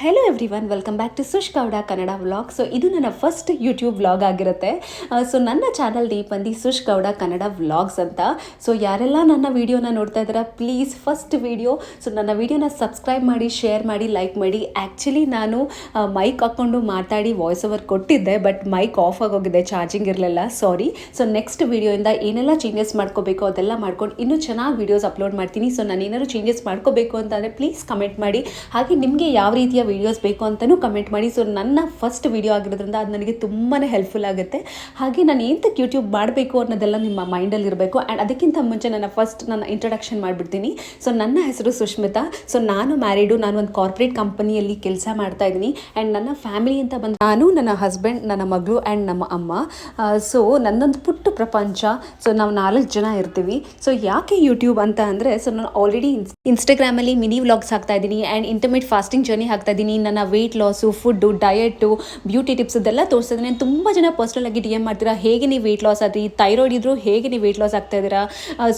Hello every, welcome back to Sush Gowda Kannada vlog. So ಇದು ನನ್ನ first YouTube vlog ಆಗಿರುತ್ತೆ. So ನನ್ನ ಚಾನಲ್ ನೇಮ್ ಬಂದು ಸುಶ್ ಗೌಡ ಕನ್ನಡ ವ್ಲಾಗ್ಸ್ ಅಂತ. ಸೊ ಯಾರೆಲ್ಲ ನನ್ನ ವೀಡಿಯೋನ ನೋಡ್ತಾ ಇದ್ದೀರಾ, ಪ್ಲೀಸ್ ಫಸ್ಟ್ ವೀಡಿಯೋ ಸೊ ನನ್ನ ವೀಡಿಯೋನ ಸಬ್ಸ್ಕ್ರೈಬ್ ಮಾಡಿ, ಶೇರ್ ಮಾಡಿ, ಲೈಕ್ ಮಾಡಿ. ಆ್ಯಕ್ಚುಲಿ ನಾನು ಮೈಕ್ ಹಾಕ್ಕೊಂಡು ಮಾತಾಡಿ ವಾಯ್ಸ್ ಓವರ್ ಕೊಟ್ಟಿದ್ದೆ, ಬಟ್ ಮೈಕ್ ಆಫ್ ಆಗೋಗಿದೆ, ಚಾರ್ಜಿಂಗ್ ಇರಲಿಲ್ಲ, ಸಾರಿ. ಸೊ ನೆಕ್ಸ್ಟ್ ವೀಡಿಯೋಯಿಂದ ಏನೆಲ್ಲ ಚೇಂಜಸ್ ಮಾಡ್ಕೋಬೇಕು ಅದೆಲ್ಲ ಮಾಡ್ಕೊಂಡು ಇನ್ನೂ ಚೆನ್ನಾಗಿ ವೀಡಿಯೋಸ್ ಅಪ್ಲೋಡ್ ಮಾಡ್ತೀನಿ. ಸೊ ನಾನು ಏನಾದ್ರು ಚೇಂಜಸ್ ಮಾಡ್ಕೋಬೇಕು ಅಂತಂದರೆ ಪ್ಲೀಸ್ ಕಮೆಂಟ್ ಮಾಡಿ. ಹಾಗೆ ನಿಮಗೆ ಯಾವ ರೀತಿಯ ವೀಡಿಯೋಸ್ ಬೇಕು ಅಂತಲೂ ಕಮೆಂಟ್ ಮಾಡಿ. ಸೊ ನನ್ನ ಫಸ್ಟ್ ವೀಡಿಯೋ ಆಗಿರೋದ್ರಿಂದ ಅದು ನನಗೆ ತುಂಬಾ ಹೆಲ್ಪ್ಫುಲ್ ಆಗುತ್ತೆ. ಹಾಗೆ ನಾನು ಎಂತಕ್ಕೆ ಯೂಟ್ಯೂಬ್ ಮಾಡಬೇಕು ಅನ್ನೋದೆಲ್ಲ ನಿಮ್ಮ ಮೈಂಡಲ್ಲಿ ಇರಬೇಕು. ಆ್ಯಂಡ್ ಅದಕ್ಕಿಂತ ಮುಂಚೆ ನನ್ನ ಇಂಟ್ರಡಕ್ಷನ್ ಮಾಡಿಬಿಡ್ತೀನಿ. ಸೊ ನನ್ನ ಹೆಸರು ಸುಷ್ಮಿತಾ. ಸೊ ನಾನು ಮ್ಯಾರಿಡು, ನಾನು ಒಂದು ಕಾರ್ಪೊರೇಟ್ ಕಂಪನಿಯಲ್ಲಿ ಕೆಲಸ ಮಾಡ್ತಾ ಇದ್ದೀನಿ. ಆ್ಯಂಡ್ ನನ್ನ ಫ್ಯಾಮಿಲಿ ಅಂತ ಬಂದು ನಾನು, ನನ್ನ ಹಸ್ಬೆಂಡ್, ನನ್ನ ಮಗಳು ಆ್ಯಂಡ್ ನಮ್ಮ ಅಮ್ಮ. ಸೊ ನನ್ನೊಂದು ಪುಟ್ಟ ಪ್ರಪಂಚ. ಸೊ ನಾವು 4 ಜನ ಇರ್ತೀವಿ. ಸೊ ಯಾಕೆ ಯೂಟ್ಯೂಬ್ ಅಂತ ಅಂದರೆ, ಸೊ ನಾನು ಆಲ್ರೆಡಿ ಇನ್ಸ್ಟಾಗ್ರಾಮಲ್ಲಿ ಮಿನಿ ವ್ಲಾಗ್ಸ್ ಹಾಕ್ತಾ ಇದ್ದೀನಿ ಆ್ಯಂಡ್ ಇಂಟರ್ಮಿಟ್ ಫಾಸ್ಟಿಂಗ್ ಜರ್ನಿ ಹಾಕ್ತಾ ಇದ್ದೀನಿ. ನನ್ನ weight loss, food, diet, beauty tips ಇದೆಲ್ಲ ತೋರಿಸ್ತಾ ಇದ್ದೀನಿ. ತುಂಬ ಜನ ಪರ್ಸ್ನಲಾಗಿ ಡಿ ಎಮ್ ಮಾಡ್ತೀರಾ, ಹೇಗೆ ನೀವು ವೆಯ್ಟ್ ಲಾಸ್ ಆದ್ರಿ, ಥೈರಾಯ್ಡ್ ಇದ್ದರೂ ಹೇಗೆ ನೀವು ವೆಯ್ಟ್ ಲಾಸ್ ಆಗ್ತಾ ಇದ್ದೀರಾ,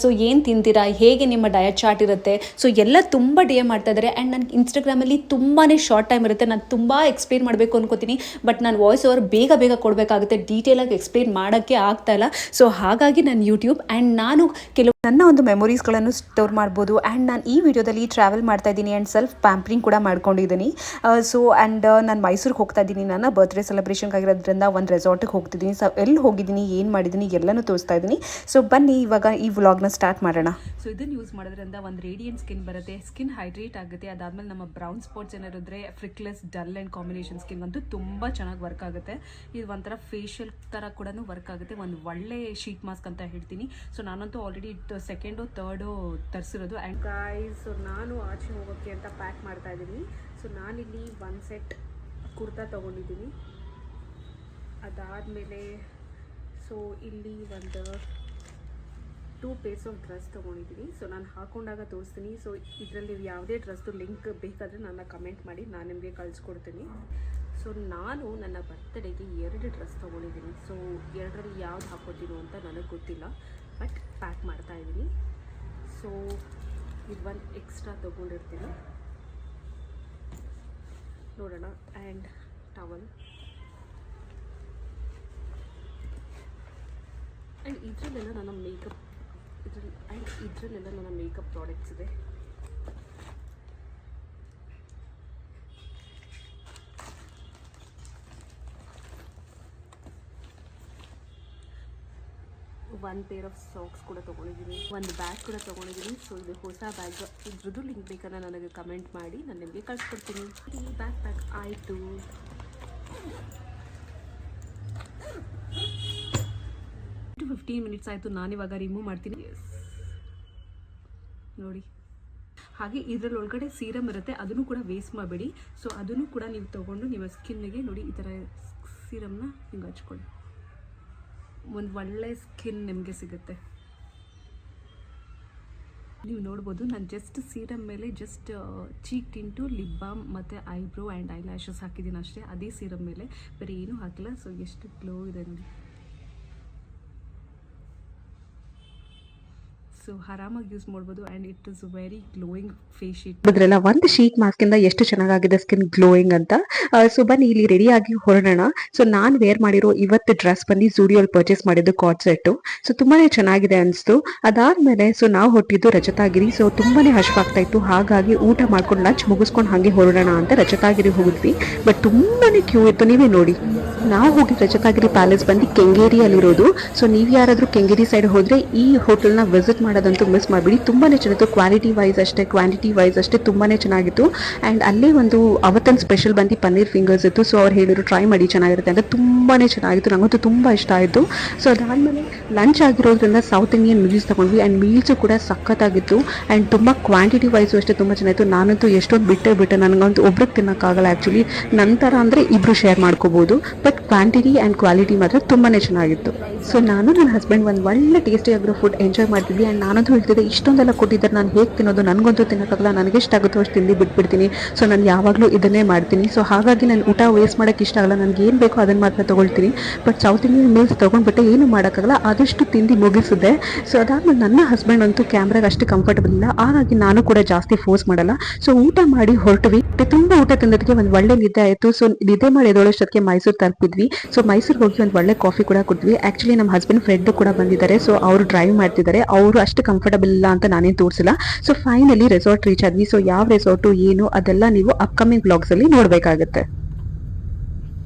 ಸೊ ಏನು ತಿಂತೀರಾ, ಹೇಗೆ ನಿಮ್ಮ ಡಯಟ್ ಚಾರ್ಟ್ ಇರುತ್ತೆ, ಸೊ ಎಲ್ಲ ತುಂಬ ಡಿ ಎಮ್ ಮಾಡ್ತಾ ಇದ್ದಾರೆ. ಆ್ಯಂಡ್ ನನಗೆ ಇನ್ಸ್ಟಾಗ್ರಾಮಲ್ಲಿ ತುಂಬಾ ಶಾರ್ಟ್ ಟೈಮ್ ಇರುತ್ತೆ. ನಾನು ತುಂಬ ಎಕ್ಸ್ಪ್ಲೇನ್ ಮಾಡಬೇಕು ಅನ್ಕೋತೀನಿ, ಬಟ್ ನಾನು ವಾಯ್ಸ್ ಓವರ್ ಬೇಗ ಕೊಡಬೇಕಾಗುತ್ತೆ, ಡೀಟೇಲಾಗಿ ಎಕ್ಸ್ಪ್ಲೇನ್ ಮಾಡೋಕ್ಕೆ ಆಗ್ತಾ ಇಲ್ಲ. ಸೊ ಹಾಗಾಗಿ ನಾನು ಯೂಟ್ಯೂಬ್ ಆ್ಯಂಡ್ ನಾನು ನನ್ನ ಒಂದು ಮೆಮೊರೀಸ್ಗಳನ್ನು ಸ್ಟೋರ್ ಮಾಡ್ಬೋದು. ಆ್ಯಂಡ್ ನಾನು ಈ ವಿಡಿಯೋದಲ್ಲಿ ಟ್ರಾವೆಲ್ ಮಾಡ್ತಾ ಇದ್ದೀನಿ ಆ್ಯಂಡ್ ಸೆಲ್ಫ್ ಪ್ಯಾಂಪ್ರಿಂಗ್ ಕೂಡ ಮಾಡ್ಕೊಂಡಿದ್ದೀನಿ. ಸೊ ಆ್ಯಂಡ್ ನಾನು ಮೈಸೂರಿಗೆ ಹೋಗ್ತಾ ಇದ್ದೀನಿ. ನನ್ನ ಬರ್ತ್ಡೇ ಸೆಲೆಬ್ರೇಷನ್ಗೆ ಆಗಿರೋದ್ರಿಂದ ಒಂದು ರೆಸಾರ್ಟಿಗೆ ಹೋಗ್ತಿದ್ದೀನಿ. ಸೊ ಎಲ್ಲಿ ಹೋಗಿದ್ದೀನಿ, ಏನು ಮಾಡಿದ್ದೀನಿ ಎಲ್ಲನೂ ತೋರಿಸ್ತಾ ಇದ್ದೀನಿ. ಸೊ ಬನ್ನಿ ಇವಾಗ ಈ ವ್ಲಾಗ್ನ ಸ್ಟಾರ್ಟ್ ಮಾಡೋಣ. ಸೊ ಇದನ್ನು ಯೂಸ್ ಮಾಡೋದ್ರಿಂದ ಒಂದು ರೇಡಿಯಂಟ್ ಸ್ಕಿನ್ ಬರುತ್ತೆ, ಸ್ಕಿನ್ ಹೈಡ್ರೇಟ್ ಆಗುತ್ತೆ. ಅದಾದಮೇಲೆ ನಮ್ಮ ಬ್ರೌನ್ ಸ್ಪಾಟ್ಸ್ ಏನಾರಿದ್ರೆ freckles, dull and combination skin ಅಂತೂ ತುಂಬ ಚೆನ್ನಾಗಿ ವರ್ಕ್ ಆಗುತ್ತೆ. ಇದು ಒಂಥರ ಫೇಶಿಯಲ್ ಥರ ಕೂಡ ವರ್ಕ್ ಆಗುತ್ತೆ. ಒಂದು ಒಳ್ಳೆ ಶೀಟ್ ಮಾಸ್ಕ್ ಅಂತ ಹೇಳ್ತೀನಿ. ಸೊ ನಾನಂತೂ ಆಲ್ರೆಡಿ ಸೆಕೆಂಡು ಥರ್ಡು ತರಿಸಿರೋದು. ಆ್ಯಂಡ್ ಗೈಸ್, ಸೊ ನಾನು ಆಚೆ ಹೋಗೋಕ್ಕೆ ಅಂತ ಪ್ಯಾಕ್ ಮಾಡ್ತಾ ಇದ್ದೀನಿ. ಸೊ ನಾನಿಲ್ಲಿ ಒಂದು ಸೆಟ್ ಕುರ್ತಾ ತೊಗೊಂಡಿದ್ದೀನಿ. ಅದಾದಮೇಲೆ ಸೊ ಇಲ್ಲಿ ಒಂದು 2 ಪೇರ್ಸ್ ಆಫ್ ಡ್ರೆಸ್ ತೊಗೊಂಡಿದ್ದೀನಿ. ಸೊ ನಾನು ಹಾಕೊಂಡಾಗ ತೋರಿಸ್ತೀನಿ. ಸೊ ಇದರಲ್ಲಿ ಯಾವುದೇ ಡ್ರೆಸ್ದು ಲಿಂಕ್ ಬೇಕಾದರೆ ನನ್ನ ಕಮೆಂಟ್ ಮಾಡಿ, ನಾನು ನಿಮಗೆ ಕಳಿಸ್ಕೊಡ್ತೀನಿ. ಸೊ ನಾನು ನನ್ನ ಬರ್ತಡೇಗೆ 2 ಡ್ರೆಸ್ ತೊಗೊಂಡಿದ್ದೀನಿ. ಸೊ 2ರಲ್ಲಿ ಯಾವ್ದು ಹಾಕೋತೀನೋ ಅಂತ ನನಗೆ ಗೊತ್ತಿಲ್ಲ, ಬಟ್ ಪ್ಯಾಕ್ ಮಾಡ್ತಾ ಇದ್ದೀನಿ. ಸೊ ಇದು ಒಂದು ಎಕ್ಸ್ಟ್ರಾ ತೊಗೊಂಡಿರ್ತೀನಿ, ನೋಡೋಣ. And towel. ಆ್ಯಂಡ್ ಇದರಲ್ಲೆಲ್ಲ ನನ್ನ ಮೇಕಪ್ ಪ್ರಾಡಕ್ಟ್ಸ್ ಇದೆ. ಒಂದು ಪೇರ್ ಆಫ್ ಸಾಕ್ಸ್ ಕೂಡ ತೊಗೊಂಡಿದ್ದೀನಿ, ಒಂದು ಬ್ಯಾಗ್ ಕೂಡ ತೊಗೊಂಡಿದ್ದೀನಿ. ಸೊ ಇದು ಹೊಸ ಬ್ಯಾಗ್, ಇದ್ರದ್ದು ಲಿಂಕ್ ಬೇಕಾದ್ರೆ ನನಗೆ ಕಮೆಂಟ್ ಮಾಡಿ, ನಾನು ನಿಮಗೆ ಕಳಿಸ್ಕೊಡ್ತೀನಿ. ಈ ಬ್ಯಾಗ್ ಆಯಿತು. 15 ಮಿನಿಟ್ಸ್ ಆಯಿತು. ನಾನಿವಾಗ ರಿಮೂವ್ ಮಾಡ್ತೀನಿ. ನೋಡಿ, ಹಾಗೆ ಇದರಲ್ಲಿ ಒಳಗಡೆ ಸೀರಮ್ ಇರುತ್ತೆ, ಅದನ್ನು ಕೂಡ ವೇಸ್ಟ್ ಮಾಡಬೇಡಿ. ಸೊ ಅದನ್ನು ಕೂಡ ನೀವು ತೊಗೊಂಡು ನಿಮ್ಮ ಸ್ಕಿನ್ನಿಗೆ ನೋಡಿ ಈ ಥರ ಸೀರಮ್ನ ಹಿಂಗೆ ಹಚ್ಕೊಳ್ಳಿ. ಒಂದು ಒಳ್ಳೆ ಸ್ಕಿನ್ ನಿಮಗೆ ಸಿಗುತ್ತೆ. ನೀವು ನೋಡ್ಬೋದು, ನಾನು ಜಸ್ಟ್ ಸೀರಮ್ ಮೇಲೆ just cheek tint, lip balm ಮತ್ತು ಐಬ್ರೋ ಆ್ಯಂಡ್ ಐ ಲ್ಯಾಶಸ್ ಹಾಕಿದ್ದೀನಿ ಅಷ್ಟೇ. ಅದೇ ಸೀರಮ್ ಮೇಲೆ, ಬೇರೆ ಏನೂ ಹಾಕಿಲ್ಲ. ಸೊ ಎಷ್ಟು ಗ್ಲೋ ಇದೆ ನೋಡಿ. ಸೊ ಆರಾಮಾಗಿ ಯೂಸ್ ಮಾಡ್ಬೋದು. And it is very glowing face sheet. ಅದ್ರಲ್ಲ ಒಂದು ಶೀಟ್ ಮಾಸ್ಕಿಂದ ಎಷ್ಟು ಚೆನ್ನಾಗಿದೆ ಸ್ಕಿನ್ ಗ್ಲೋಯಿಂಗ್ ಅಂತ. ಸೊ ಬನ್ನಿ ಇಲ್ಲಿ ರೆಡಿಯಾಗಿ ಹೊರಡೋಣ. ಸೊ ನಾನು ವೇರ್ ಮಾಡಿರೋ ಇವತ್ತು ಡ್ರೆಸ್ ಬಂದು ಜೂಡಿಯೋಲ್ಲಿ ಪರ್ಚೇಸ್ ಮಾಡಿದ್ದು ಕಾರ್ಡ್ ಸೆಟ್ಟು. ಸೊ ತುಂಬಾ ಚೆನ್ನಾಗಿದೆ ಅನಿಸ್ತು. ಅದಾದಮೇಲೆ ಸೊ ನಾವು ಹೊಟ್ಟಿದ್ದು ರಜತಾಗಿರಿ. ಸೊ ತುಂಬಾ ಹಶ್ವಾಗ್ತಾ ಇತ್ತು, ಹಾಗಾಗಿ ಊಟ ಮಾಡ್ಕೊಂಡು ಲಂಚ್ ಮುಗಿಸ್ಕೊಂಡು ಹಾಗೆ ಹೊರಡೋಣ ಅಂತ ರಜತಾಗಿರಿ ಹೋಗಿದ್ವಿ. ಬಟ್ ತುಂಬಾ ಕ್ಯೂ ಇತ್ತು, ನೀವೇ ನೋಡಿ. ನಾವು ಹೋಗಿ ರಜತಾಗಿರಿ ಪ್ಯಾಲೇಸ್ ಬಂದು ಕೆಂಗೇರಿಯಲ್ಲಿರೋದು. ಸೊ ನೀವು ಯಾರಾದರೂ ಕೆಂಗೇರಿ ಸೈಡ್ ಹೋದರೆ ಈ ಹೋಟೆಲ್ನ ವಿಸಿಟ್ ಮಾಡೋದಂತೂ ಮಿಸ್ ಮಾಡಿಬಿಡಿ. ತುಂಬಾ ಚೆನ್ನಾಗಿತ್ತು, ಕ್ವಾಲಿಟಿ ವೈಸ್ ಅಷ್ಟೇ, ಕ್ವಾಂಟಿಟಿ ವೈಸ್ ಅಷ್ಟೇ, ತುಂಬಾ ಚೆನ್ನಾಗಿತ್ತು. ಆ್ಯಂಡ್ ಅಲ್ಲೇ ಒಂದು ಅವತ್ತೊಂದು ಸ್ಪೆಷಲ್ ಬಂದು ಪನ್ನೀರ್ ಫಿಂಗರ್ಸ್ ಇತ್ತು. ಸೊ ಅವ್ರು ಹೇಳಿದ್ರು ಟ್ರೈ ಮಾಡಿ ಚೆನ್ನಾಗಿರುತ್ತೆ ಅಂತ. ತುಂಬಾ ಚೆನ್ನಾಗಿತ್ತು, ನನಗಂತೂ ತುಂಬ ಇಷ್ಟ ಆಯಿತು. ಸೊ ಅದಾದಮೇಲೆ ಲಂಚ್ ಆಗಿರೋದ್ರಿಂದ ಸೌತ್ ಇಂಡಿಯನ್ ಮೀಲ್ಸ್ ತೊಗೊಂಡ್ವಿ. ಆ್ಯಂಡ್ ಮೀಲ್ಸು ಕೂಡ ಸಖತ್ತಾಗಿತ್ತು. ಆ್ಯಂಡ್ ತುಂಬ ಕ್ವಾಂಟಿಟಿ ವೈಸು ಅಷ್ಟೇ ತುಂಬ ಚೆನ್ನಾಗಿತ್ತು. ನಾನಂತೂ ಎಷ್ಟೊಂದು ಬಿಟ್ಟೆ ನನಗಂತೂ ಒಬ್ರಿಗೆ ತಿನ್ನೋಕ್ಕಾಗಲ್ಲ ಆ್ಯಕ್ಚುಲಿ. ನಂತರ ಅಂದರೆ ಇಬ್ಬರು ಶೇರ್ ಮಾಡ್ಕೋಬೋದು, ಬಟ್ ಕ್ವಾಂಟಿಟಿ ಆ್ಯಂಡ್ ಕ್ವಾಲಿಟಿ ಮಾತ್ರ ತುಂಬಾ ಚೆನ್ನಾಗಿತ್ತು. ಸೊ ನಾನು ನನ್ನ ಹಸ್ಬೆಂಡ್ ಒಂದು ಒಳ್ಳೆ ಟೇಸ್ಟಿ ಆಗಿರೋ ಫುಡ್ ಎಂಜಾಯ್ ಮಾಡ್ತಿದ್ವಿ. ಆ್ಯಂಡ್ ನಾನಂತೂ ಹೇಳ್ತಿದ್ದೆ ಇಷ್ಟೊಂದೆಲ್ಲ ಕೊಟ್ಟಿದ್ದಾರೆ ನಾನು ಹೇಗೆ ತಿನ್ನೋದು, ನನಗಂತೂ ತಿನ್ನೋಕ್ಕಾಗಲ್ಲ, ನನಗೆ ಎಷ್ಟಾಗುತ್ತೋ ಅಷ್ಟು ತಿಂದು ಬಿಟ್ಬಿಡ್ತೀನಿ. ಸೊ ನಾನು ಯಾವಾಗಲೂ ಇದನ್ನೇ ಮಾಡ್ತೀನಿ. ಸೊ ಹಾಗಾಗಿ ನಾನು ಊಟ ವೇಸ್ಟ್ ಮಾಡೋಕ್ಕೆ ಇಷ್ಟ ಆಗಲ್ಲ, ನನಗೆ ಏನು ಬೇಕೋ ಅದನ್ನು ಮಾತ್ರ ತೊಗೊಳ್ತೀನಿ. ಬಟ್ ಸೌತ್ ಇಂಡಿಯನ್ ಮೀಲ್ಸ್ ತೊಗೊಂಡ್ಬಿಟ್ಟೆ ಏನು ಮಾಡೋಕ್ಕಾಗಲ್ಲ, ಆದಷ್ಟು ತಿಂದು ಮುಗಿಸಿದೆ. ಸೊ ಅದಾದ್ಮೇಲೆ ನನ್ನ ಹಸ್ಬೆಂಡ್ ಅಂತೂ ಕ್ಯಾಮ್ರಾಗೆ ಅಷ್ಟು ಕಂಫರ್ಟಬಲ್ ಇಲ್ಲ, ಹಾಗಾಗಿ ನಾನು ಕೂಡ ಜಾಸ್ತಿ ಫೋರ್ಸ್ ಮಾಡಲ್ಲ. ಸೊ ಊಟ ಮಾಡಿ ಹೊರಟ್ವಿ. ತುಂಬ ಊಟ ತಿಂದದಕ್ಕೆ ಒಂದು ಒಳ್ಳೆ ನಿದ್ದೆ ಆಯಿತು. ಸೊ ನಿದ್ದೆ ಮಾಡಿ ಎದೊಳಷ್ಟೊತ್ತಿಗೆ ಮೈಸೂರು ತಲುಪಿದ್ವಿ. ಸೊ ಮೈಸೂರಿಗೆ ಹೋಗಿ ಒಂದು ಒಳ್ಳೆ ಕಾಫಿ ಕೂಡ ಕುಡಿದ್ವಿ. ಆ್ಯಕ್ಚುಲಿ ನಮ್ಮ ಹಸ್ಬೆಂಡ್ ಫ್ರೆಂಡ್ ಕೂಡ ಬಂದಿದ್ದಾರೆ. ಸೊ ಅವರು ಡ್ರೈವ್ ಮಾಡ್ತಿದ್ದಾರೆ, ಅವರು ಅಷ್ಟು ಕಂಫರ್ಟಬಲ್ ಇಲ್ಲ ಅಂತ ನಾನೇನು ತೋರಿಸಿಲ್ಲ. ಸೊ ಫೈನಲಿ ರೆಸಾರ್ಟ್ ರೀಚ್ ಆದ್ವಿ. ಸೊ ಯಾವ ರೆಸಾರ್ಟು ಏನು ಅದೆಲ್ಲ ನೀವು ಅಪ್ಕಮಿಂಗ್ ಬ್ಲಾಗ್ಸ್ ಅಲ್ಲಿ ನೋಡಬೇಕಾಗುತ್ತೆ.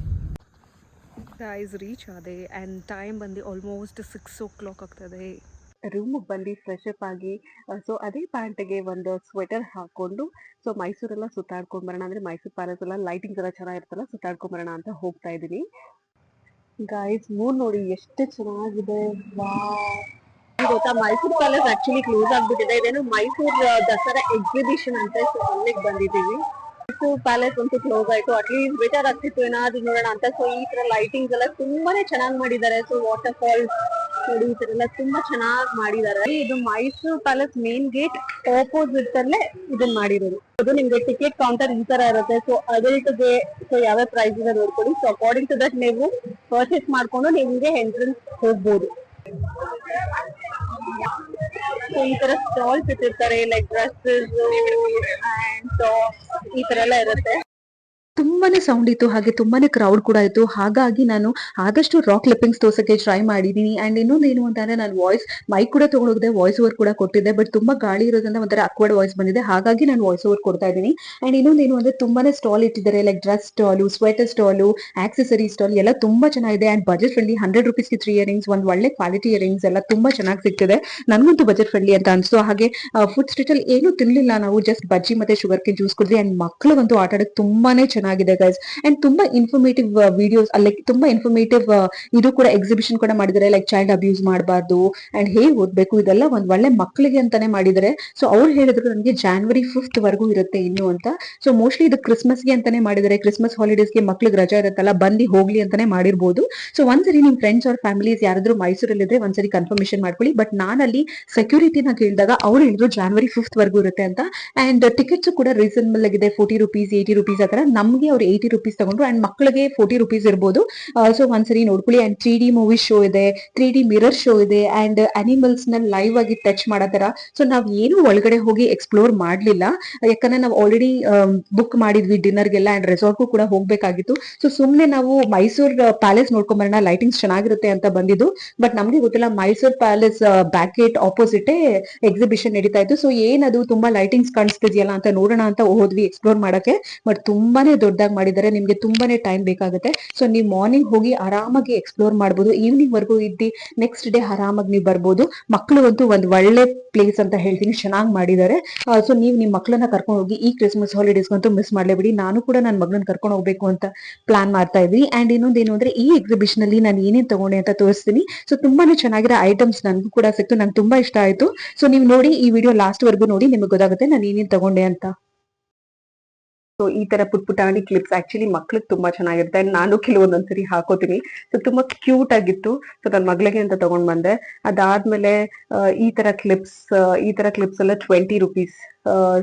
ಗೈಸ್ ರೀಚ್ ಆದೆ ಆ್ಯಂಡ್ ಟೈಮ್ ಬಂದು ಆಲ್ಮೋಸ್ಟ್ 6 o'clock ಆಗ್ತದೆ. ರೂಮಿಗೆ ಬಂದು ಫ್ರೆಶ್ ಅಪ್ ಆಗಿ ಸೊ ಅದೇ ಪ್ಯಾಂಟಿಗೆ ಒಂದು ಸ್ವೆಟರ್ ಹಾಕೊಂಡು ಸೊ ಮೈಸೂರೆಲ್ಲ ಸುತ್ತಾಡ್ಕೊಂಡು ಬರೋಣ, ಅಂದರೆ ಮೈಸೂರು ಪ್ಯಾಲೇಸ್ ಎಲ್ಲ ಲೈಟಿಂಗ್ಸ್ ಎಲ್ಲ ಚೆನ್ನಾಗಿರ್ತಲ್ಲ, ಸುತ್ತಾಡ್ಕೊಂಡು ಬರೋಣ ಅಂತ ಹೋಗ್ತಾ ಇದ್ದೀನಿ. ಗೈಸ್ ಮೂನ್ ನೋಡಿ ಎಷ್ಟು ಚೆನ್ನಾಗಿದೆ. ಗೊತ್ತಾ, ಮೈಸೂರು ಪ್ಯಾಲೇಸ್ ಆಕ್ಚುಲಿ ಕ್ಲೋಸ್ ಆಗ್ಬಿಟ್ಟಿದೆ. ಇದೇನು ಮೈಸೂರು ದಸರಾ ಎಕ್ಸಿಬಿಷನ್ ಅಂತ, ಸೊ ಅಲ್ಲಿಗೆ ಬಂದಿದ್ದೀವಿ. ಮೈಸೂರು ಪ್ಯಾಲೇಸ್ ಅಂತೂ ಕ್ಲೋಸ್ ಆಯ್ತು. ಅಟ್ಲೀಸ್ಟ್ ಬೆಟರ್ ಆಗ್ತಿತ್ತು ಏನಾದ್ರು ನೋಡೋಣ ಅಂತ. ಸೊ ಈ ತರ ಲೈಟಿಂಗ್ಸ್ ಎಲ್ಲ ತುಂಬಾನೇ ಚೆನ್ನಾಗಿ ಮಾಡಿದ್ದಾರೆ. ಸೊ ವಾಟರ್ ಫಾಲ್ಸ್ ನೋಡಿ, ಈ ತರ ಎಲ್ಲ ತುಂಬಾ ಚೆನ್ನಾಗಿ ಮಾಡಿದ್ದಾರೆ. ಇದು Mysuru palace main gate opposite ಅಲ್ಲೇ ಇದನ್ನ ಮಾಡಿರೋದು. ಅದು ನಿಮ್ಗೆ ಟಿಕೆಟ್ ಕೌಂಟರ್ ಈ ತರ ಇರುತ್ತೆ. ಸೊ ಅದಲ್ಟಿಗೆ ಸೊ ಯಾವ್ಯಾವ ಪ್ರೈಸ್ ಇದೆ ನೋಡ್ಕೊಳ್ಳಿ. ಸೊ ಅಕಾರ್ಡಿಂಗ್ ಟು ದಟ್ ನೀವು ಪರ್ಚೇಸ್ ಮಾಡ್ಕೊಂಡು ನಿಮ್ಗೆ ಎಂಟ್ರೆನ್ಸ್ ಹೋಗ್ಬೋದು. ಸೊ ಈ ತರ ಸ್ಟಾಲ್ಸ್ ಇಟ್ಟಿರ್ತಾರೆ, ಲೈಕ್ ಡ್ರೆಸ್ಸಸ್ ಅಂಡ್ ಟಾಪ್ಸ್ ಈ ತರ ಎಲ್ಲ ಇರುತ್ತೆ. ತುಂಬಾನೇ ಸೌಂಡ್ ಇತ್ತು, ಹಾಗೆ ತುಂಬಾನೇ ಕ್ರೌಡ್ ಕೂಡ ಇತ್ತು. ಹಾಗಾಗಿ ನಾನು ಆದಷ್ಟು ರಾಕ್ ಕ್ಲಿಪ್ಪಿಂಗ್ಸ್ ತೋರ್ಸಕ್ಕೆ ಟ್ರೈ ಮಾಡಿದೀನಿ. ಅಂಡ್ ಇನ್ನೊಂದು ಏನು ಅಂತಂದ್ರೆ ನಾನು ವಾಯ್ಸ್ ಮೈಕ್ ಕೂಡ ತಗೊಂಡೋಗಿದೆ, ವಾಯ್ಸ್ ಓವರ್ ಕೂಡ ಕೊಟ್ಟಿದ್ದೆ. ಬಟ್ ತುಂಬಾ ಗಾಳಿ ಇರೋದ್ರಿಂದ ಒಂಥರ ಅಕ್ವರ್ಡ್ ವಾಯ್ಸ್ ಬಂದಿದೆ, ಹಾಗಾಗಿ ನಾನು ವಾಯ್ಸ್ ಓವರ್ ಕೊಡ್ತಾ ಇದ್ದೀನಿ. ಅಂಡ್ ಇನ್ನೊಂದು ಏನು ಅಂದ್ರೆ ತುಂಬಾನೇ ಸ್ಟಾಲ್ ಇಟ್ಟಿದ್ದಾರೆ, like dress stall, sweater stall, accessory stall ಎಲ್ಲ ತುಂಬಾ ಚೆನ್ನಾಗಿದೆ. ಅಂಡ್ ಬಜೆಟ್ ಫ್ರೆಂಡ್ಲಿ, 100 rupeesಗೆ 3 ಇಯರಿಂಗ್ಸ್, ಒಂದು ಒಳ್ಳೆ ಕ್ವಾಲಿಟಿ ಇಯರಿಂಗ್ಸ್ ಎಲ್ಲ ತುಂಬಾ ಚೆನ್ನಾಗಿ ಸಿಗ್ತಿದೆ. ನನಗಂತೂ ಬಜೆಟ್ ಫ್ರೆಂಡ್ಲಿ ಅಂತ ಅನ್ಸ್ತು. ಹಾಗೆ ಫುಡ್ ಸ್ಟ್ರೀಟ್ ಅಲ್ಲಿ ಏನು ತಿನ್ಲಿಲ್ಲ ನಾವು, ಜಸ್ಟ್ ಬಜ್ಜಿ ಮತ್ತೆ ಶುಗರ್ ಕೇನ್ ಜ್ಯೂಸ್ ಕುಡಿದ್ವಿ. ಅಂಡ್ ಮಕ್ಕಳಿಗಂತೂ ಆಟ ಆಡಕ್ಕೆ ತುಂಬಾನೇ ಚೆನ್ನಾಗಿದೆ ಗೈಸ್. ಅಂಡ್ ತುಂಬಾ ಇನ್ಫಾರ್ಮೇಟಿವ್ ವಿಡಿಯೋಸ್, ಲೈಕ್ ತುಂಬಾ ಇನ್ಫಾರ್ಮೇಟಿವ್ ಇದು ಕೂಡ ಎಕ್ಸಿಬಿಷನ್ ಕೂಡ ಮಾಡಿದ್ದಾರೆ, ಲೈಕ್ ಚೈಲ್ಡ್ ಅಬ್ಯೂಸ್ ಮಾಡಬಾರ್ದು ಅಂಡ್ ಹೇಗೆ ಓದ್ಬೇಕು, ಇದೆಲ್ಲ ಒಂದ್ ಒಳ್ಳೆ ಮಕ್ಕಳಿಗೆ ಅಂತಾನೆ ಮಾಡಿದ್ದಾರೆ. ಸೊ ಅವ್ರು ಹೇಳಿದ್ರು ನನಗೆ January 5th ವರೆಗೂ ಇರುತ್ತೆ ಇನ್ನು ಅಂತ. ಸೊ ಮೋಸ್ಟ್ಲಿ ಇದು ಕ್ರಿಸ್ಮಸ್ಗೆ ಅಂತಾನೆ ಮಾಡಿದ್ದಾರೆ, ಕ್ರಿಸ್ಮಸ್ ಹಾಲಿಡೇಸ್ಗೆ ಮಕ್ಳಿಗೆ ರಜಾ ಇರುತ್ತಲ್ಲ, ಬಂದು ಹೋಗ್ಲಿ ಅಂತಾನೆ ಮಾಡಿರ್ಬೋದು. ಸೊ ಒಂದ್ಸರಿ ನಿಮ್ ಫ್ರೆಂಡ್ಸ್ ಅವ್ರ ಫ್ಯಾಮಿಲೀಸ್ ಯಾರಾದ್ರೂ ಮೈಸೂರಲ್ಲಿ ಇದ್ರೆ ಒಂದ್ಸರಿ ಕನ್ಫರ್ಮೇಶನ್ ಮಾಡ್ಕೊಳ್ಳಿ. ಬಟ್ ನಾನಲ್ಲಿ ಸೆಕ್ಯೂರಿಟಿನ ಕೇಳಿದಾಗ ಅವ್ರು ಹೇಳಿದ್ರು January 5th ವರೆಗೂ ಇರುತ್ತೆ ಅಂತ. ಅಂಡ್ ಟಿಕೆಟ್ಸ್ ಕೂಡ ರೀಸನಬಲ್ ಆಗಿದೆ, 40 rupees 80 rupees ಆ ತರ. ನಮ್ಗೆ ಅವ್ರು 80 rupees ತಗೊಂಡ್ರು ಅಂಡ್ ಮಕ್ಕಳಿಗೆ 40 rupees ಇರ್ಬೋದು. ಸೊ ಒಂದ್ಸರಿ ನೋಡ್ಕೊಳ್ಳಿ. ಅಂಡ್ 3D ಮೂವಿ ಶೋ ಇದೆ, 3D ಮಿರರ್ ಶೋ ಇದೆ, ಅಂಡ್ ಅನಿಮಲ್ಸ್ ನ ಲೈವ್ ಆಗಿ ಟಚ್ ಮಾಡೋ ತರ. ಸೊ ನಾವ್ ಏನು ಒಳಗಡೆ ಹೋಗಿ ಎಕ್ಸ್ಪ್ಲೋರ್ ಮಾಡ್ಲಿಲ್ಲ, ಯಾಕಂದ್ರೆ ನಾವು ಆಲ್ರೆಡಿ ಬುಕ್ ಮಾಡಿದ್ವಿ ಡಿನ್ನರ್ಗೆಲ್ಲ ಅಂಡ್ ರೆಸಾರ್ಟ್ಗೂ ಕೂಡ ಹೋಗ್ಬೇಕಾಗಿತ್ತು. ಸೊ ಸುಮ್ನೆ ನಾವು ಮೈಸೂರು ಪ್ಯಾಲೇಸ್ ನೋಡ್ಕೊಂಡ್ ಬರೋಣ, ಲೈಟಿಂಗ್ಸ್ ಚೆನ್ನಾಗಿರುತ್ತೆ ಅಂತ ಬಂದಿದ್ದು. ಬಟ್ ನಮ್ಗೆ ಗೊತ್ತಿಲ್ಲ Mysuru palace back gate opposite exhibition ನಡೀತಾ ಇತ್ತು. ಸೊ ಏನದು ತುಂಬಾ ಲೈಟಿಂಗ್ಸ್ ಕಾಣಿಸ್ತಿದ್ಯಲ್ಲ ಅಂತ ನೋಡೋಣ ಅಂತ ಹೋದ್ವಿ ಎಕ್ಸ್ಪ್ಲೋರ್ ಮಾಡಕ್ಕೆ. ಬಟ್ ತುಂಬಾನೇ ದೊಡ್ಡದಾಗಿ ಮಾಡಿದ್ದಾರೆ, ನಿಮ್ಗೆ ತುಂಬಾನೇ ಟೈಮ್ ಬೇಕಾಗುತ್ತೆ. ಸೊ ನೀವು ಮಾರ್ನಿಂಗ್ ಹೋಗಿ ಆರಾಮಾಗಿ ಎಕ್ಸ್ಪ್ಲೋರ್ ಮಾಡ್ಬೋದು, ಈವ್ನಿಂಗ್ ವರ್ಗೂ ಇದ್ದು ನೆಕ್ಸ್ಟ್ ಡೇ ಆರಾಮಾಗಿ ನೀವು ಬರ್ಬೋದು. ಮಕ್ಕಳಿಗಂತೂ ಒಂದು ಒಳ್ಳೆ ಪ್ಲೇಸ್ ಅಂತ ಹೇಳ್ತೀನಿ, ಚೆನ್ನಾಗಿ ಮಾಡಿದ್ದಾರೆ. ಸೊ ನೀವು ನಿಮ್ಮ ಮಕ್ಕಳನ್ನ ಕರ್ಕೊಂಡು ಹೋಗಿ ಈ ಕ್ರಿಸ್ಮಸ್ ಹಾಲಿಡೇಸ್ಗಂತೂ ಮಿಸ್ ಮಾಡ್ಲೇಬಿಡಿ. ನಾನು ಕೂಡ ನನ್ನ ಮಗಳನ್ನ ಕರ್ಕೊಂಡು ಹೋಗ್ಬೇಕು ಅಂತ ಪ್ಲಾನ್ ಮಾಡ್ತಾ ಇದ್ದೀನಿ. ಅಂಡ್ ಇನ್ನೊಂದೇನು ಅಂದ್ರೆ ಈ ಎಕ್ಸಿಬಿಷನ್ ಅಲ್ಲಿ ನಾನು ಏನೇನ್ ತಗೊಂಡೆ ಅಂತ ತೋರಿಸ್ತೀನಿ. ಸೊ ತುಂಬಾನೇ ಚೆನ್ನಾಗಿರೋ ಐಟಮ್ಸ್ ನನಗೂ ಕೂಡ ಸಿಕ್ತು, ನಂಗೆ ತುಂಬಾ ಇಷ್ಟ ಆಯ್ತು. ಸೊ ನೀವು ನೋಡಿ, ಈ ವಿಡಿಯೋ ಲಾಸ್ಟ್ ವರ್ಗೂ ನೋಡಿ, ನಿಮಗೆ ಗೊತ್ತಾಗುತ್ತೆ ನಾನು ಏನೇನ್ ತಗೊಂಡೆ ಅಂತ. ಸೊ ಈ ತರ ಪುಟಾಣಿ ಕ್ಲಿಪ್ಸ್ ಆಕ್ಚುಲಿ ಮಕ್ಳಿಗೆ ತುಂಬಾ ಚೆನ್ನಾಗಿರುತ್ತೆ. ನಾನು ಕೆಲವೊಂದೊಂದ್ಸರಿ ಹಾಕೋತೀನಿ. ಸೊ ತುಂಬಾ ಕ್ಯೂಟ್ ಆಗಿತ್ತು. ಸೊ ನನ್ನ ಮಗಳಿಗೆ ಅಂತ ತಗೊಂಡ್ ಬಂದೆ. ಅದಾದ್ಮೇಲೆ ಈ ತರ ಕ್ಲಿಪ್ಸ್ ಎಲ್ಲ 20 rupees.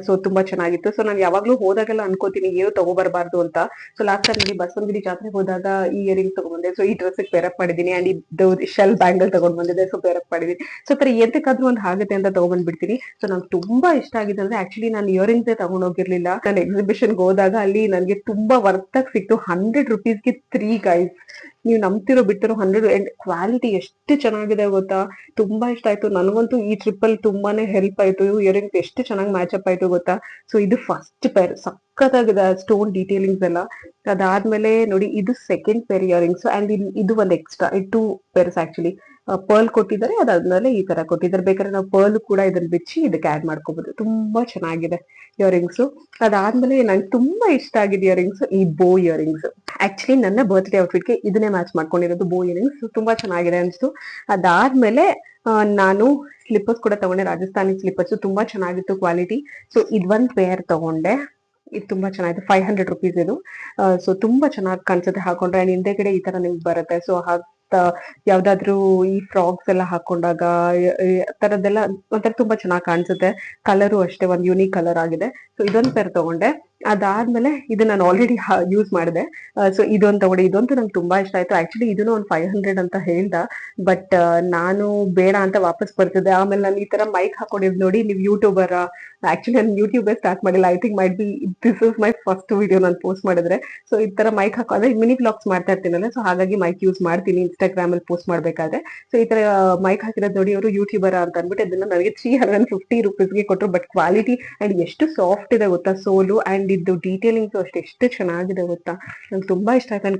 ಸೊ ತುಂಬಾ ಚೆನ್ನಾಗಿತ್ತು. ಸೊ ನಾನು ಯಾವಾಗ್ಲೂ ಹೋದಾಗೆಲ್ಲ ಅನ್ಕೋತೀನಿ ಏನು ತಗೋಬರ್ಬಾರ್ದು ಅಂತ. ಸೊ ಲಾಸ್ಟ್ ಟೈಮ್ ಇಲ್ಲಿ ಬಸವನಗಿರಿ ಜಾತ್ರೆಗೆ ಹೋದಾಗ ಈ ಇಯರಿಂಗ್ ತಗೊಂಡ್ಬಂದೆ. ಸೊ ಈ ಡ್ರೆಸ್ ಪೇರಪ್ ಮಾಡಿದೀನಿ. ಅಂಡ್ ಇದು ಶೆಲ್ ಬ್ಯಾಂಗಲ್ ತಗೊಂಡ್ ಬಂದಿದೆ, ಸೊ ಪೇರಪ್ ಮಾಡಿದೀನಿ. ಸೊ ತರ ಎಂತಕ್ಕಾದ್ರೂ ಒಂದು ಆಗುತ್ತೆ ಅಂತ ತಗೊಂಡ್ಬಂದ್ಬಿಡ್ತೀನಿ. ಸೊ ನಂಗೆ ತುಂಬಾ ಇಷ್ಟ ಆಗಿದೆ ಅಂದ್ರೆ ಆಕ್ಚುಲಿ ನಾನು ಇಯರಿಂಗ್ಸ್ ತಗೊಂಡ್ ಹೋಗಿರ್ಲಿಲ್ಲ. ನಾನು ಎಕ್ಸಿಬಿಷನ್ಗೆ ಹೋದಾಗ ಅಲ್ಲಿ ನನಗೆ ತುಂಬಾ ವರ್ತ್ ಆಗಿ ಸಿಕ್ತು. 100 rupeesಗೆ 3 ಗೈಸ್. ನೀವು ನಂಬ್ತಿರೋ ಬಿಟ್ಟಿರೋ 100. ಅಂಡ್ ಕ್ವಾಲಿಟಿ ಎಷ್ಟು ಚೆನ್ನಾಗಿದೆ ಗೊತ್ತಾ, ತುಂಬಾ ಇಷ್ಟ ಆಯ್ತು ನನಗಂತೂ. ಈ ಟ್ರಿಪ್ ಅಲ್ಲಿ ತುಂಬಾನೇ ಹೆಲ್ಪ್ ಆಯ್ತು. ಇಯರಿಂಗ್ಸ್ ಎಷ್ಟು ಚೆನ್ನಾಗಿ ಮ್ಯಾಚ್ ಅಪ್ ಆಯ್ತು ಗೊತ್ತಾ. ಸೊ ಇದು ಫಸ್ಟ್ ಪೇರ್, ಸಕ್ಕತ್ತಾಗಿದೆ ಸ್ಟೋನ್ ಡೀಟೇಲಿಂಗ್ಸ್ ಎಲ್ಲ. ಅದಾದ್ಮೇಲೆ ನೋಡಿ, ಇದು ಸೆಕೆಂಡ್ ಪೇರ್ ಇಯರಿಂಗ್ಸ್. ಅಂಡ್ ಇದು ಒಂದು ಎಕ್ಸ್ಟ್ರಾ 2 pairs ಆಕ್ಚುಲಿ. ಪರ್ಲ್ ಕೊಟ್ಟಿದ್ದಾರೆ, ಅದಾದ್ಮೇಲೆ ಈ ತರ ಕೊಟ್ಟಿದ್ದಾರೆ. ಬೇಕಾದ್ರೆ ನಾವು ಪರ್ಲ್ ಕೂಡ ಇದನ್ನ ಬಿಚ್ಚಿ ಇದಕ್ಕೆ ಆಡ್ ಮಾಡ್ಕೋಬಹುದು. ತುಂಬಾ ಚೆನ್ನಾಗಿದೆ ಇಯರಿಂಗ್ಸ್. ಅದಾದ್ಮೇಲೆ ನಂಗೆ ತುಂಬಾ ಇಷ್ಟ ಆಗಿದೆ ಇಯರಿಂಗ್ಸ್, ಈ ಬೋ ಇಯರಿಂಗ್ಸ್. ಆಕ್ಚುಲಿ ನನ್ನ ಬರ್ತ್ಡೇ ಔಟ್ಫಿಟ್ಗೆ ಇದನ್ನೇ ಮ್ಯಾಚ್ ಮಾಡ್ಕೊಂಡಿರೋದು, ಬೋ ಇಯರಿಂಗ್ಸ್. ತುಂಬಾ ಚೆನ್ನಾಗಿದೆ ಅನ್ಸ್ತು. ಅದಾದ್ಮೇಲೆ ನಾನು ಸ್ಲಿಪ್ಪರ್ಸ್ ಕೂಡ ತಗೊಂಡೆ, ರಾಜಸ್ಥಾನಿ ಸ್ಲಿಪ್ಪರ್ಸ್. ತುಂಬಾ ಚೆನ್ನಾಗಿತ್ತು ಕ್ವಾಲಿಟಿ. ಸೊ ಇದೊಂದ್ ಪೇರ್ ತಗೊಂಡೆ, ಇದು ತುಂಬಾ ಚೆನ್ನಾಗಿದೆ. 500 rupees ಇದು. ಸೊ ತುಂಬಾ ಚೆನ್ನಾಗಿ ಕಾಣಿಸುತ್ತೆ ಹಾಕೊಂಡ್ರೆ. ಅಂಡ್ ಹಿಂದೆಗಡೆ ಈ ತರ ನಿಮ್ಗೆ ಬರುತ್ತೆ. ಸೊ ಯಾವ್ದಾದ್ರು ಈ ಫ್ರಾಕ್ಸ್ ಎಲ್ಲ ಹಾಕೊಂಡಾಗ ತರದ್ದೆಲ್ಲ ಒಂಥರ ತುಂಬಾ ಚೆನ್ನಾಗಿ ಕಾಣಿಸುತ್ತೆ. ಕಲರು ಅಷ್ಟೇ ಒಂದು ಯೂನಿಕ್ ಕಲರ್ ಆಗಿದೆ. ಸೊ ಇದೊಂದು ಪೇರ್ ತಗೊಂಡೆ. ಅದಾದ್ಮೇಲೆ ಇದು ನಾನು ಆಲ್ರೆಡಿ ಯೂಸ್ ಮಾಡಿದೆ. ಸೊ ಇದೊಂದು ತಗೊಂಡೆ. ಇದಂತೂ ನಂಗೆ ತುಂಬಾ ಇಷ್ಟ ಆಯ್ತು. ಆಕ್ಚುಲಿ ಇದನ್ನು ಒಂದು 500 ಅಂತ ಹೇಳ್ದ, ಬಟ್ ನಾನು ಬೇಡ ಅಂತ ವಾಪಸ್ ಬರ್ತಿದ್ದೆ. ಆಮೇಲೆ ನಾನು ಈ ತರ ಮೈಕ್ ಹಾಕೊಂಡಿದ್ ನೋಡಿ, ನೀವು ಯೂಟ್ಯೂಬರ್? ಆಕ್ಚುಲಿ ನಾನು ಯೂಟ್ಯೂಬೇ ಸ್ಟಾರ್ಟ್ ಮಾಡಿಲ್ಲ. I think might be this is my first video ನಾನು ಪೋಸ್ಟ್ ಮಾಡಿದ್ರೆ. ಸೊ ಈ ತರ ಮೈಕ್ ಹಾಕೋ ಮಿನಿ ಬ್ಲಾಗ್ಸ್ ಮಾಡ್ತಾ ಇರ್ತೀನಲ್ಲ, ಸೊ ಹಾಗಾಗಿ ಮೈಕ್ ಯೂಸ್ ಮಾಡ್ತೀನಿ ಇನ್ಸ್ಟಾಗ್ರಾಮ್ ಅಲ್ಲಿ ಪೋಸ್ಟ್ ಮಾಡ್ಬೇಕಾದ್ರೆ. ಸೊ ಈ ತರ ಮೈಕ್ ಹಾಕಿರೋದು ನೋಡಿ ಅವರು ಯೂಟ್ಯೂಬರ್ ಅಂತ ಅಂದ್ಬಿಟ್ಟು ಅದನ್ನ ನನಗೆ 350 ರುಪೀಸ್ಗೆ ಕೊಟ್ಟರು. ಬಟ್ ಕ್ವಾಲಿಟಿ ಅಂಡ್ ಎಷ್ಟು ಸಾಫ್ಟ್ ಇದೆ ಗೊತ್ತಾ ಸೋಲು, ಅಂಡ್ ಇದು ಡೀಟೇಲಿಂಗ್ಸ್ ಅಷ್ಟೇ ಎಷ್ಟು ಚೆನ್ನಾಗಿದೆ ಗೊತ್ತಾ. ನಂಗೆ ತುಂಬಾ ಇಷ್ಟ ಆಯ್ತು. ಅಂಡ್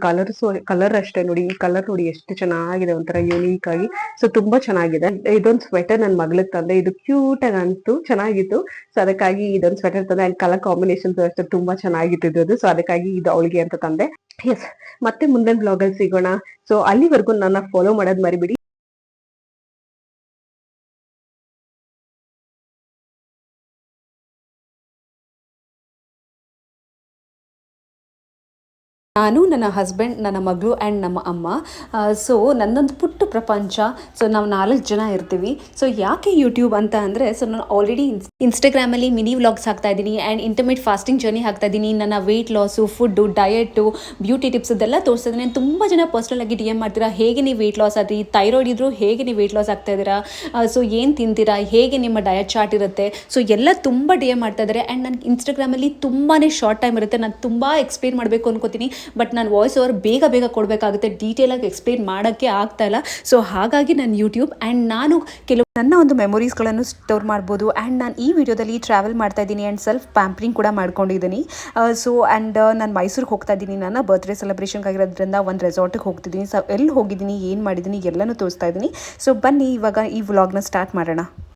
ಕಲರ್ ಅಷ್ಟೇ ನೋಡಿ, ಈ ಕಲರ್ ನೋಡಿ ಎಷ್ಟು ಚೆನ್ನಾಗಿದೆ, ಒಂಥರ ಯೂನಿಕ್ ಆಗಿ. ಸೊ ತುಂಬಾ ಚೆನ್ನಾಗಿದೆ. ಇದೊಂದು ಸ್ವೆಟರ್ ನನ್ನ ಮಗಳಿಗೆ ತಂದೆ. ಇದು ಕ್ಯೂಟ್ ಆಗಿ ಅನ್ಸ್ತು, ಚೆನ್ನಾಗಿತ್ತು. ಸೊ ಅದಕ್ಕಾಗಿ ಇದೊಂದು ಸ್ವೆಟರ್ ತಂದೆ. ಅಂಡ್ ಕಲರ್ ಕಾಂಬಿನೇಷನ್ಸ್ ಅಷ್ಟೇ ತುಂಬಾ ಚೆನ್ನಾಗಿತ್ತು. ಸೊ ಅದಕ್ಕಾಗಿ ಇದು ಅವಳಿಗೆ ಅಂತ ತಂದೆ. ಎಸ್, ಮತ್ತೆ ಮುಂದಿನ ಬ್ಲಾಗ್ ಅಲ್ಲಿ ಸಿಗೋಣ. ಸೊ ಅಲ್ಲಿವರೆಗೂ ನನ್ನ ಫಾಲೋ ಮಾಡೋದ್ ಮರಿಬಿಡಿ. ನಾನು, ನನ್ನ ಹಸ್ಬೆಂಡ್, ನನ್ನ ಮಗಳು ಆ್ಯಂಡ್ ನಮ್ಮ ಅಮ್ಮ. ಸೊ ನನ್ನೊಂದು ಪುಟ್ಟ ಪ್ರಪಂಚ. ಸೊ ನಾವು 4 ಜನ ಇರ್ತೀವಿ. ಸೊ ಯಾಕೆ ಯೂಟ್ಯೂಬ್ ಅಂತ ಅಂದರೆ, ಸೊ ನಾನು ಆಲ್ರೆಡಿ ಇನ್ಸ್ಟಾಗ್ರಾಮಲ್ಲಿ ಮಿನಿ ವ್ಲಾಗ್ಸ್ ಹಾಕ್ತಾ ಇದ್ದೀನಿ ಆ್ಯಂಡ್ ಇಂಟರ್ಮಿಟ್ ಫಾಸ್ಟಿಂಗ್ ಜರ್ನಿ ಹಾಕ್ತಾ ಇದ್ದೀನಿ. ನನ್ನ weight loss, food, diet, beauty tips ಇದೆಲ್ಲ ತೋರಿಸ್ತಾ ಇದ್ದೀನಿ. ತುಂಬ ಜನ ಪರ್ಸ್ನಲಾಗಿ DM ಮಾಡ್ತೀರಾ, ಹೇಗೆ ನೀವು ವೆಯ್ಟ್ ಲಾಸ್ ಆದ್ರಿ, ಥೈರಾಯ್ಡ್ ಇದ್ದರೂ ಹೇಗೆ ನೀವು ವೆಯ್ಟ್ ಲಾಸ್ ಆಗ್ತಾ ಇದ್ದೀರಾ, ಸೊ ಏನು ತಿಂತೀರಾ, ಹೇಗೆ ನಿಮ್ಮ ಡಯಟ್ ಚಾರ್ಟ್ ಇರುತ್ತೆ, ಸೊ ಎಲ್ಲ ತುಂಬ DM ಮಾಡ್ತಾ ಇದ್ದಾರೆ. ಆ್ಯಂಡ್ ನನಗೆ ಇನ್ಸ್ಟಾಗ್ರಾಮಲ್ಲಿ ತುಂಬಾ ಶಾರ್ಟ್ ಟೈಮ್ ಇರುತ್ತೆ. ನಾನು ತುಂಬ ಎಕ್ಸ್ಪ್ಲೇನ್ ಮಾಡಬೇಕು ಅನ್ಕೋತೀನಿ, ಬಟ್ ನಾನು ವಾಯ್ಸ್ ಓವರ್ ಬೇಗ ಕೊಡಬೇಕಾಗುತ್ತೆ. ಡೀಟೇಲಾಗಿ ಎಕ್ಸ್ಪ್ಲೇನ್ ಮಾಡೋಕ್ಕೆ ಆಗ್ತಾ ಇಲ್ಲ. ಸೊ ಹಾಗಾಗಿ ನಾನು ಯೂಟ್ಯೂಬ್ ಆ್ಯಂಡ್ ನಾನು ನನ್ನ ಒಂದು ಮೆಮೊರೀಸ್ಗಳನ್ನು ಸ್ಟೋರ್ ಮಾಡ್ಬೋದು. ಆ್ಯಂಡ್ ನಾನು ಈ ವಿಡಿಯೋದಲ್ಲಿ ಟ್ರಾವೆಲ್ ಮಾಡ್ತಾ ಇದ್ದೀನಿ ಆ್ಯಂಡ್ ಸೆಲ್ಫ್ ಪ್ಯಾಂಪ್ರಿಂಗ್ ಕೂಡ ಮಾಡ್ಕೊಂಡಿದ್ದೀನಿ. ಸೊ ಆ್ಯಂಡ್ ನಾನು ಮೈಸೂರಿಗೆ ಹೋಗ್ತಾ ಇದ್ದೀನಿ. ನನ್ನ ಬರ್ತ್ಡೇ ಸೆಲೆಬ್ರೇಷನ್ಗೆ ಆಗಿರೋದ್ರಿಂದ ಒಂದು ರೆಸಾರ್ಟಿಗೆ ಹೋಗ್ತಿದ್ದೀನಿ. ಸೊ ಎಲ್ಲಿ ಹೋಗಿದ್ದೀನಿ, ಏನು ಮಾಡಿದ್ದೀನಿ ಎಲ್ಲನೂ ತೋರಿಸ್ತಾ ಇದ್ದೀನಿ. ಸೊ ಬನ್ನಿ ಇವಾಗ ಈ ವ್ಲಾಗ್ನ ಸ್ಟಾರ್ಟ್ ಮಾಡೋಣ.